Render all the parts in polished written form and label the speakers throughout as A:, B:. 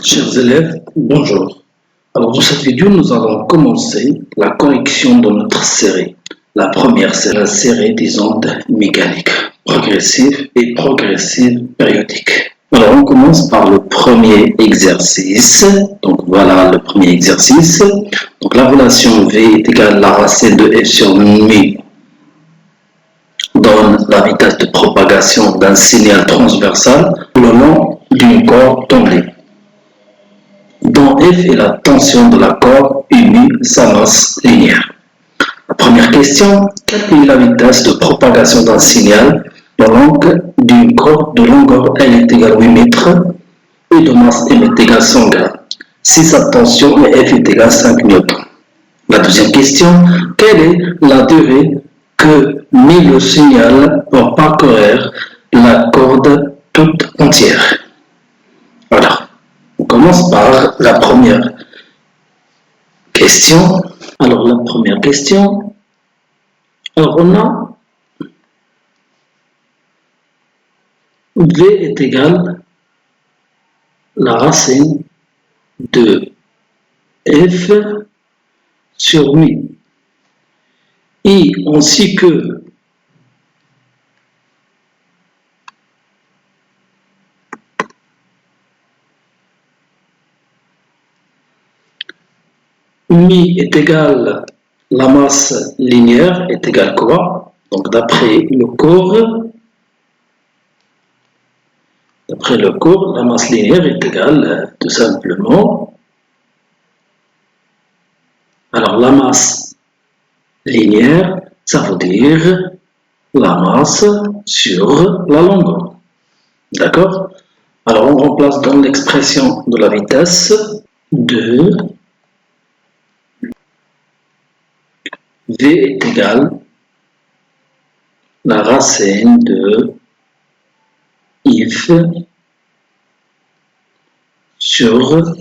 A: Chers élèves, bonjour. Alors dans cette vidéo, nous allons commencer la correction de notre série. La première, c'est la série des ondes mécaniques, progressives et progressives périodiques. Alors on commence par le premier exercice. Donc voilà le premier exercice. Donc la relation V est égale à la racine de F sur mu donne la vitesse de propagation d'un signal transversal le long d'une corde tendue, dont F est la tension de la corde unie sa masse linéaire. La première question, quelle est la vitesse de propagation d'un signal le long d'une corde de longueur L est égale à 8 mètres et de masse M est égale à 100 grammes si sa tension F est égale à 5 newtons? La deuxième question, quelle est la durée que met le signal pour parcourir la corde toute entière? Alors, on commence par la première question. Alors, la première question, alors on a V est égal à la racine de F sur mu. Et on sait que mi est égal à la masse linéaire est égale à quoi? Donc d'après le cours, la masse linéaire est égale tout simplement, alors la masse linéaire, ça veut dire la masse sur la longueur. D'accord? Alors on remplace dans l'expression de la vitesse de V est égal à la racine de F sur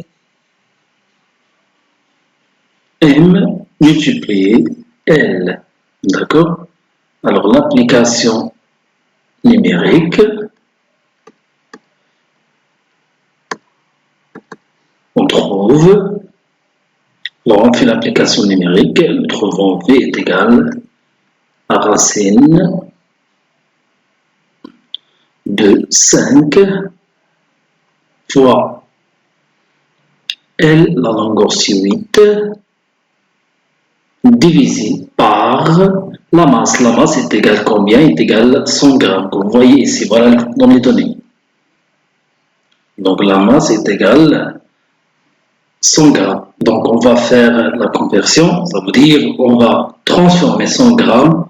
A: M multiplié L. D'accord? Alors l'application numérique, on trouve, alors on fait l'application numérique, nous trouvons V est égal à racine de 5 fois L, la longueur c'est 8, divisé par la masse. La masse est égale à combien? Est égale à 100 grammes. Comme vous voyez ici, voilà dans les données. Donc la masse est égale à 100 grammes. Donc on va faire la conversion, ça veut dire on va transformer 100 grammes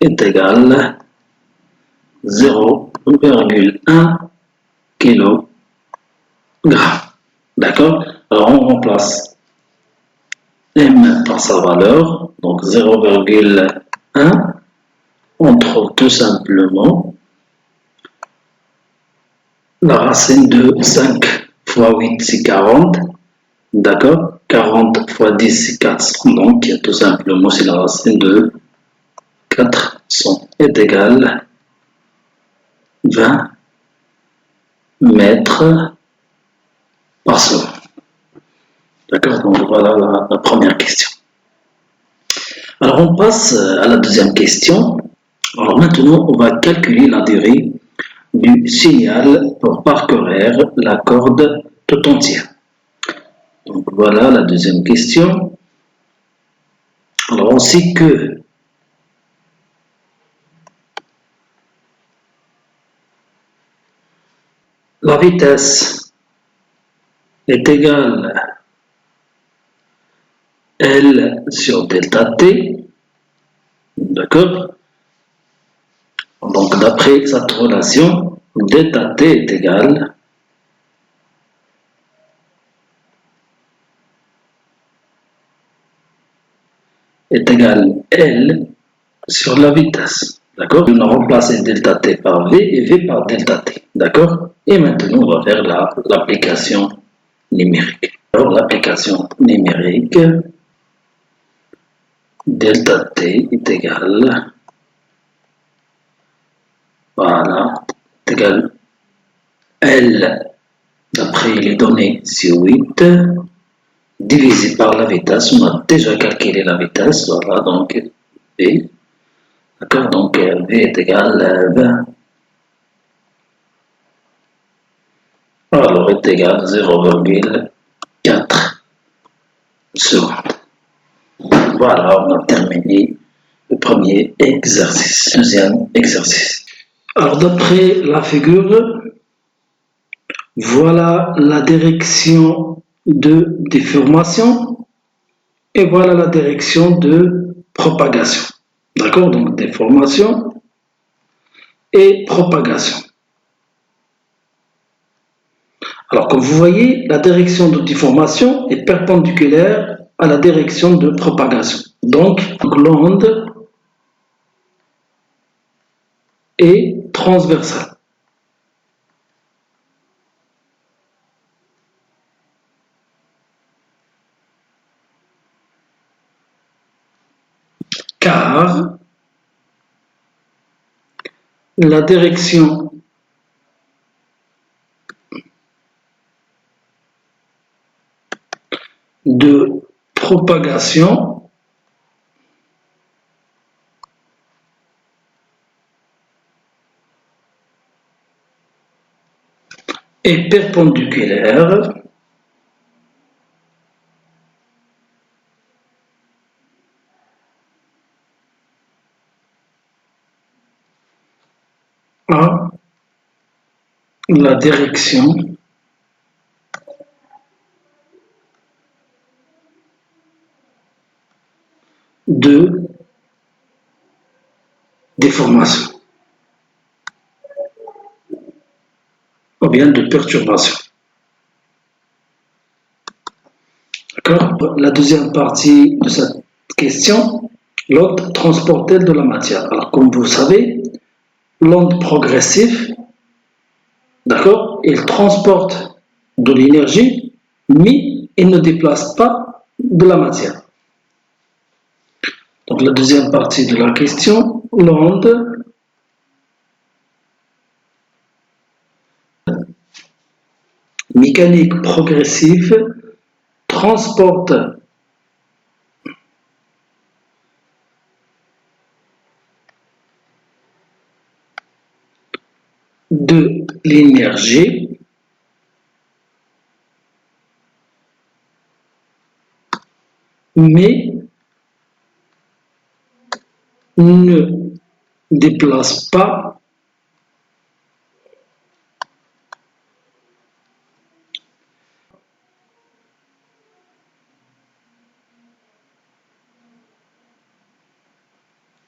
A: est égal à 0,1 kg. D'accord? Alors on remplace M par sa valeur, donc 0,1, on trouve tout simplement la racine de 5 fois 8 c'est 40, d'accord? 40 fois 10 c'est 400, donc tout simplement c'est la racine de 400 est égale à 20 mètres par seconde. D'accord? Donc voilà la première question. Alors on passe à la deuxième question. Alors maintenant on va calculer la durée du signal pour parcourir la corde tout entière. Donc voilà la deuxième question. Alors on sait que la vitesse est égale à L sur delta T, d'accord? Donc d'après cette relation, delta T est égal L sur la vitesse, d'accord? On a remplacé delta T par V et V par delta T, d'accord? Et maintenant on va faire l'application numérique. Alors l'application numérique, delta T est égal, voilà, est égal L L, d'après les données, c'est 8, divisé par la vitesse. On a déjà calculé la vitesse. Voilà, donc V. D'accord, donc V est égal à 20. Alors, est égal à 0,4 secondes. Voilà, on a terminé le premier exercice. Deuxième exercice. Alors, d'après la figure, voilà la direction de déformation et voilà la direction de propagation. D'accord? Donc, déformation et propagation. Alors, comme vous voyez, la direction de déformation est perpendiculaire à la direction de propagation. Donc, l'onde est transversale. Car la direction de propagation est perpendiculaire à la direction de déformation ou bien de perturbation. D'accord? La deuxième partie de cette question, l'onde transporte-t-elle de la matière? Alors, comme vous savez, l'onde progressive, d'accord, il transporte de l'énergie, mais il ne déplace pas de la matière. Donc, la deuxième partie de la question, l'onde mécanique progressive transporte de l'énergie mais ne déplace pas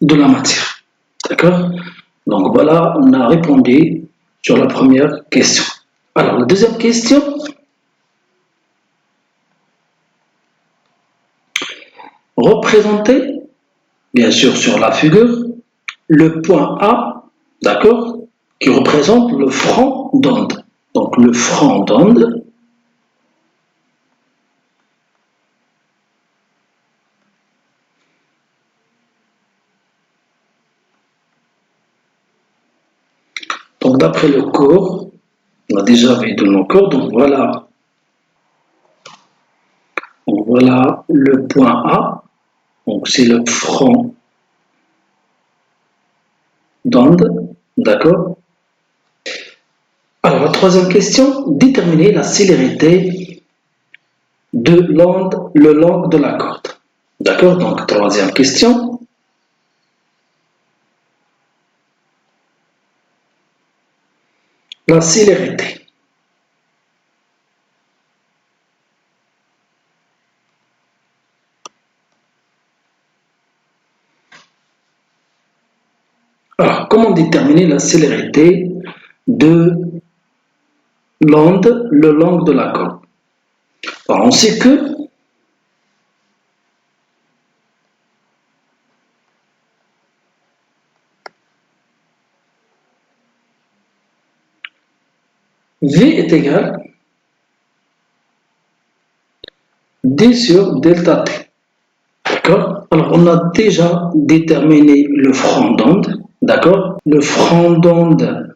A: de la matière. D'accord? Donc voilà, on a répondu sur la première question. Alors, la deuxième question. Représentez, bien sûr, sur la figure, le point A, d'accord, qui représente le front d'onde. Donc, le front d'onde donc, d'après le cours, on a déjà vu de nos cours, donc voilà le point A, donc c'est le front d'onde, d'accord. Alors la troisième question, déterminer la célérité de l'onde le long de la corde, d'accord. Donc troisième question, la célérité. Alors, comment déterminer la célérité de l'onde le long de la corde? Alors, on sait que V est égal à D sur delta T. D'accord? Alors, on a déjà déterminé le front d'onde. D'accord? Le front d'onde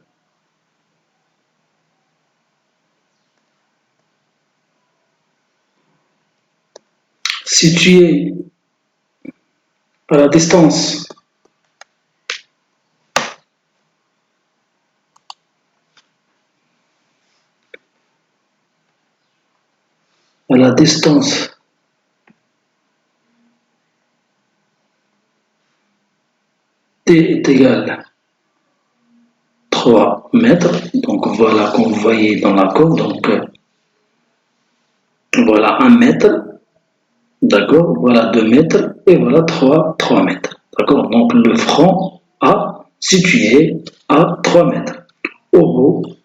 A: situé à la distance t est égal 3 mètres, donc voilà qu'on voyait dans la courbe, donc voilà 1 mètre, d'accord, voilà 2 mètres et voilà 3 mètres, d'accord, donc le front A situé à 3 mètres. Au bout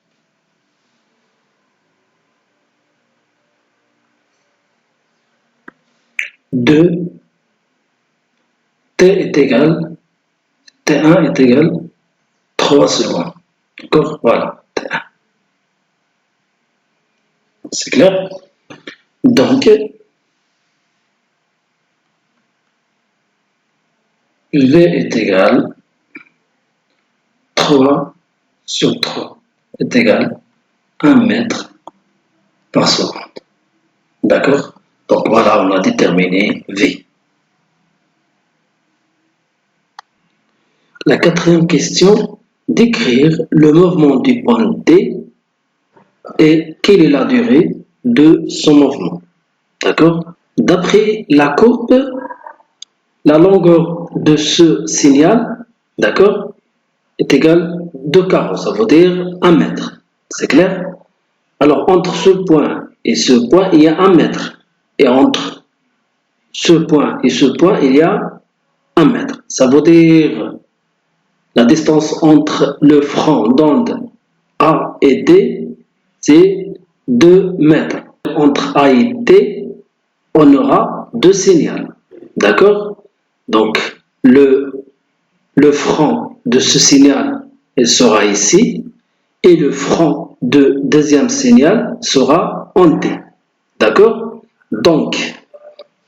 A: de T1 est égal 3 secondes, d'accord, voilà, T1. C'est clair? Donc, V est égal 3 sur 3 est égal 1 mètre par seconde. D'accord? Donc voilà, on a déterminé V. La quatrième question, décrire le mouvement du point D et quelle est la durée de son mouvement. D'accord? D'après la courbe, la longueur de ce signal, d'accord, est égale 2 carreaux, ça veut dire 1 mètre. C'est clair? Alors, entre ce point et ce point, il y a 1 mètre. Et entre ce point et ce point, il y a 1 mètre. Ça veut dire la distance entre le front d'onde A et D, c'est 2 mètres. Entre A et D, on aura 2 signaux. D'accord? Donc, le front de ce signal, il sera ici. Et le front de deuxième signal sera en D. D'accord? Donc,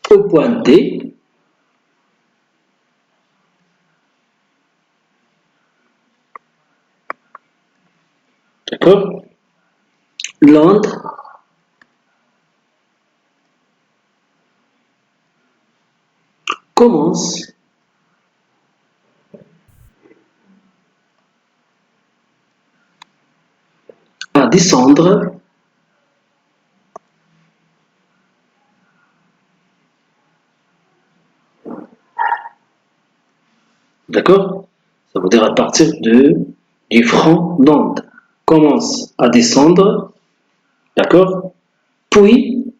A: au point D, d'accord, l'onde commence à descendre d'accord, ça veut dire à partir du front d'onde, commence à descendre, d'accord, puis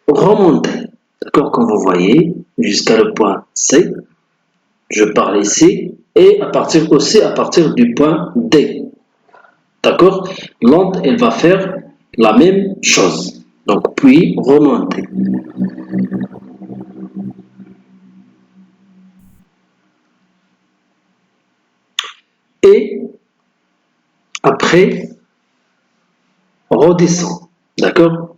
A: remonter, d'accord, comme vous voyez, jusqu'à le point C, je parle ici, et à partir du point D, d'accord, l'onde, elle va faire la même chose, donc puis remonter. Et après, redescend, d'accord?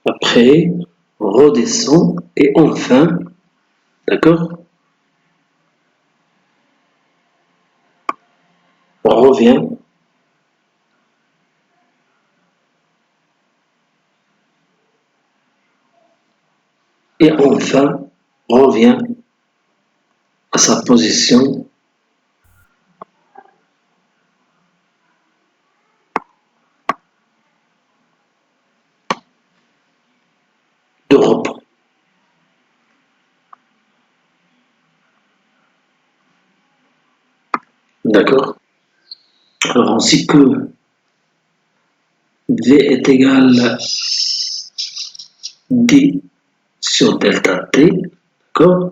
A: Après, redescend et enfin, d'accord? Revient et enfin revient à sa position de repos. D'accord? Alors ainsi que V est égal D sur delta T, d'accord?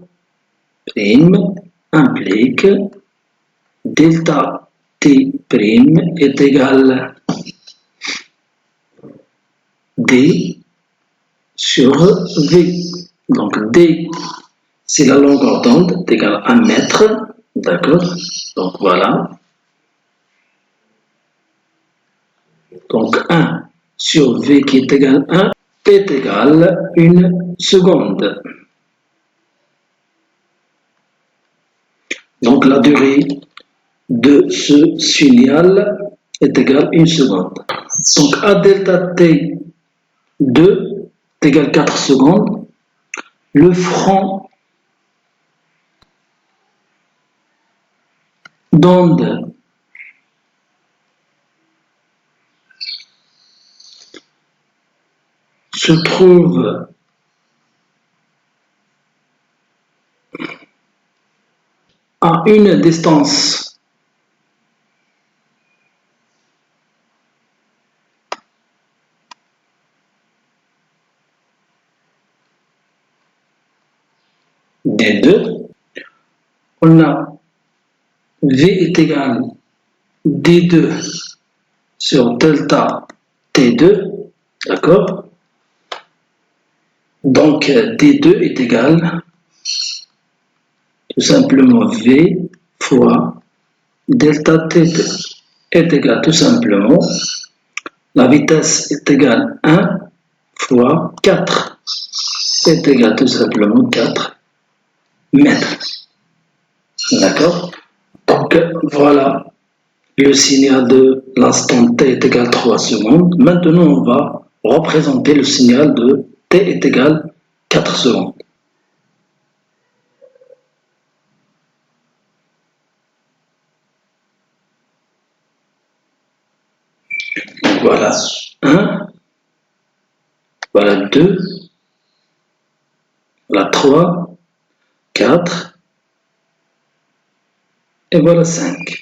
A: Prime implique delta T prime est égal D sur V. Donc D, c'est la longueur d'onde égale 1 mètre, d'accord? Donc voilà. Donc 1 sur V qui est égal à 1, est égal 1 seconde. Donc la durée de ce signal est égale 1 seconde. Donc A delta T2 est égal 4 secondes. Le front d'onde se trouve à une distance D2. On a V est égal D2 sur delta T2, d'accord? Donc D2 est égal tout simplement V fois delta T2 est égal tout simplement, la vitesse est égale 1 fois 4 est égal tout simplement 4 mètres. D'accord? Donc voilà le signal de l'instant t est égal 3 secondes. Maintenant on va représenter le signal de t est égal 4 secondes. Donc voilà 1, voilà 2, voilà 3, 4 et voilà 5.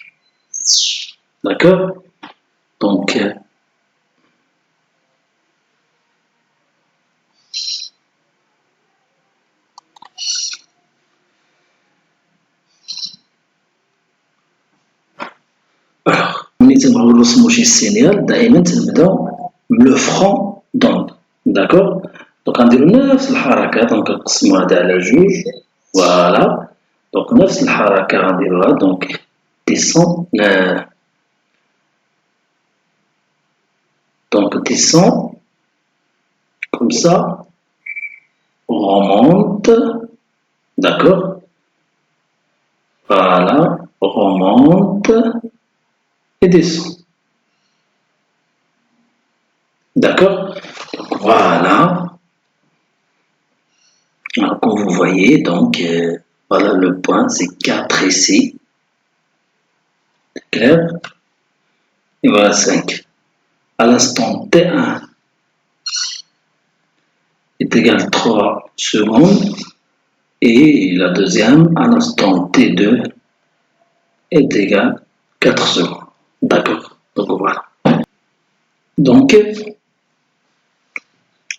A: D'accord? Donc alors, le front d'onde. D'accord? Donc on dit نفس الحركة donc نقسموا هذا على جوج. Voilà. Donc نفس الحركة غنديروها donc descend donc descend comme ça, remonte, d'accord? Voilà, remonte et descend. D'accord? Donc voilà. Alors, comme vous voyez, donc voilà le point, c'est 4 ici. Clair? Et voilà 5. À l'instant T1 est égal 3 secondes. Et la deuxième, à l'instant T2 est égal 4 secondes. D'accord? Donc voilà. Donc,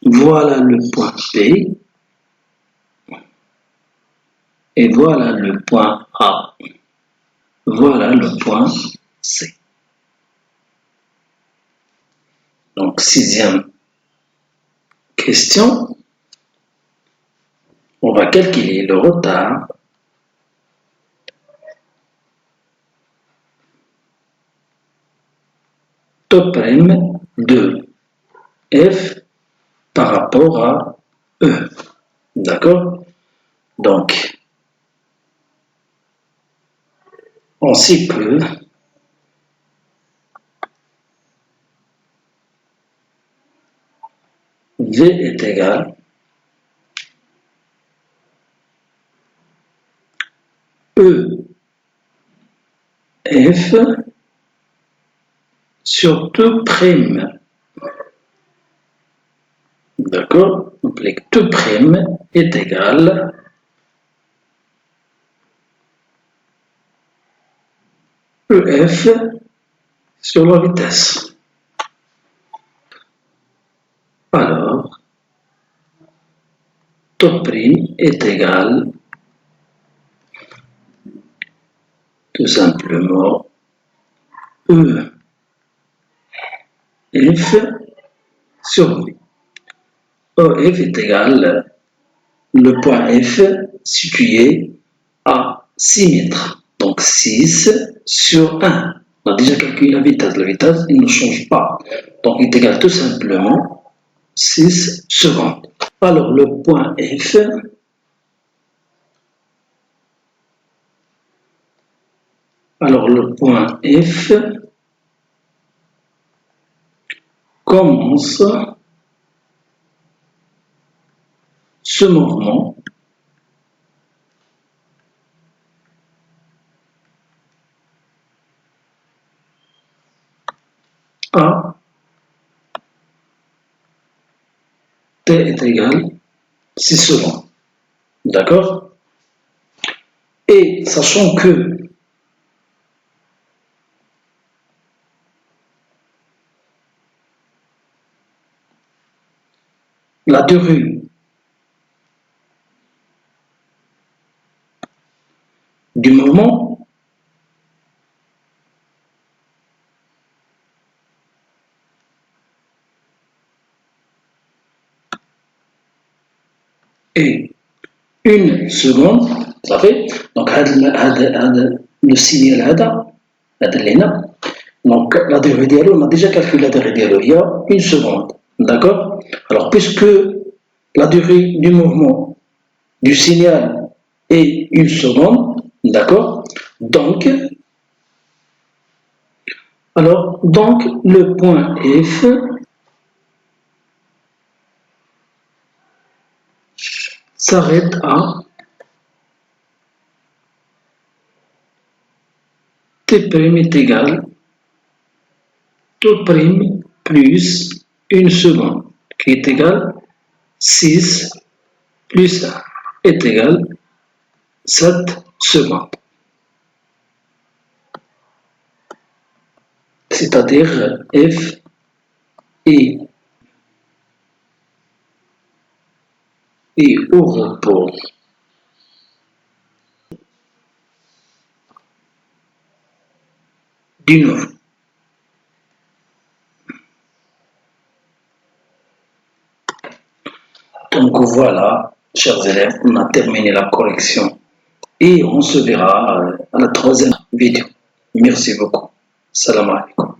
A: voilà le point P. Et voilà le point A. Voilà le point C. Donc, sixième question. On va calculer le retard T' de F par rapport à E. D'accord? Donc, on sait que V est égal EF sur 2 prime. D'accord? Donc, les 2 prime est égal EF sur la vitesse. Alors, T' est égal tout simplement EF sur V. EF est égal le point F situé à 6 mètres. Donc 6 sur 1. On a déjà calculé la vitesse. La vitesse, il ne change pas. Donc il est égal tout simplement 6 secondes. Alors, le point F, commence ce mouvement à t est égal 6 secondes. D'accord? Et sachant que la durée du mouvement est 1 seconde, ça fait donc le signal هذا اللي هنا. Donc la durée dialogue, on a déjà calculé la durée dialogue, il y a 1 seconde. D'accord? Alors puisque la durée du mouvement du signal est 1 seconde, d'accord? Donc le point F s'arrête à T' est égal T' plus 1 seconde, qui est égal 6 plus 1 est égal 7 secondes. C'est-à-dire F est au repos du mouvement. Donc voilà, chers élèves, on a terminé la correction et on se verra à la 3e vidéo. Merci beaucoup. Salam alaikum.